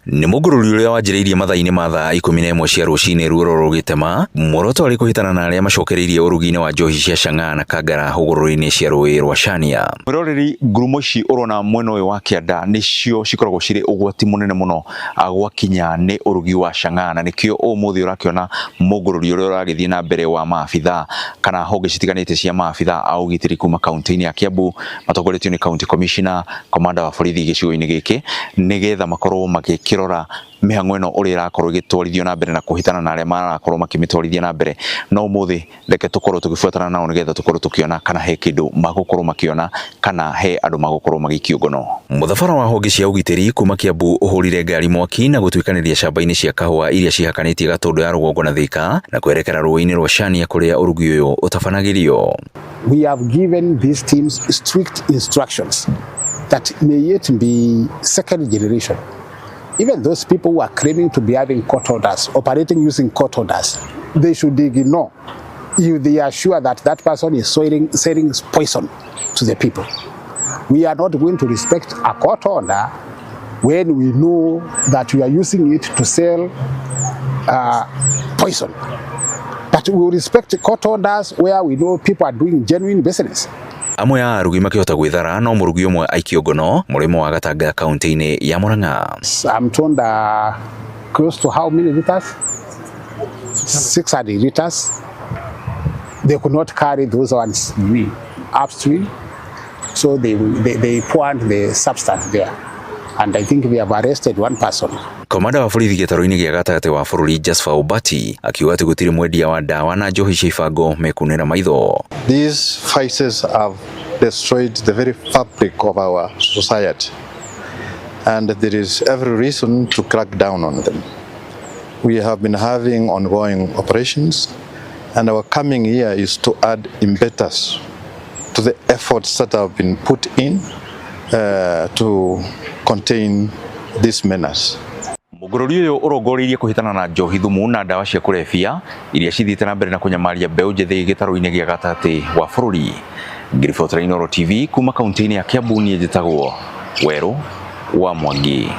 Nĩ mũngũrũrio ũrĩa wanjĩrĩirie mathaa-inĩ ma thaa 11 cia rũcinĩ ruoro rũgĩtema muoroto arĩ kũhĩtana na arĩa macokereirie ũrugi-inĩ wa njohi cia Chang'aa na Kangara hũgũrũrũ-inĩ cia rũĩ rwa Chania. Mwĩroreri, ngurumo ici ũrona mwena ũyũ wa kĩanda nĩcio cikoragwo cirĩ ũgwati mũnene mũno gwakinya nĩ ũrugi wa Chang'aa, na nĩkĩo ũmũthĩ ũrakĩona mũngũrũrio ũrĩa ũragĩthiĩ na mbere wa maabitha kana honge citiganĩte cia maabitha a ũgitĩri kuma kaunti-inĩ ya Kiambu matongoretio nĩ county commissioner, komanda wa borithi gĩcigo-inĩ gĩkĩ, nĩgetha makorwo makĩrora mĩhang'o ĩno ũrĩa ĩrakorwo ĩgĩtwarithio na mbere na kũhĩtana na arĩa marakorwo makĩmĩtwarithia na mbere. No ũmũthĩ reke tũkorwo tũgĩbuatana nao nĩgetha tũkorwo tũkĩona kana he kĩndũ magũkorwo makĩona kana he andũ magũkorwo magĩikio ngono. Mũthabara wa honge cia ũgitĩri kuma Kiambu ũhũrire ngari mwaki na gũtuĩkanĩria camba-inĩ cia kahũa iria cihakanĩtie Gatũndũ ya rũgongo na Thika na kwerekera rũĩ-inĩ rwa Chania kũrĩa ũrugi ũyũ ũtabanagĩrio. We have given these teams strict instructions that may yet be second generation. Even those people who are claiming to be having court orders, operating using court orders, they should ignore if they are sure that that person is selling poison to the people. We are not going to respect a court order when we know that we are using it to sell poison. But we will respect court orders where we know people are doing genuine business. Amwe ya arugi makĩhota gwĩthara no mũrugi ũmwe aikio ngono mũrĩmo wa Gatanga kaunti-inĩ ya Murang'a. I'm told close to how many liters? 600 liters. They could not carry those ones upstream, so they poured the substance there. And I think we have arrested one person. Komanda wa borithi gĩtaro-inĩ gĩa gatagatĩ wa bũrũri Jasper Obati akiuga atĩ gũtirĩ mwendia wa ndawa na njohi cia ibango mekunĩra maitho. These vices have destroyed the very fabric of our society, and there is every reason to crack down on them. We have been having ongoing operations, and our coming year is to add impetus to the efforts that have been put in to contain this menace. Mũngũrũrio ũyũ ũrongoreirie kũhĩtana na njohi thumu na ndawa cia kũrebia iria cithiĩte na mbere na kũnyamaria mbeũ njĩthĩ gĩtaro-inĩ gĩa gatagatĩ wa bũrũri. Ngiribotera Inooro TV kuma kaunti-inĩ ya Kiambu, niĩ njĩtagwo Werũ wa Mwangi.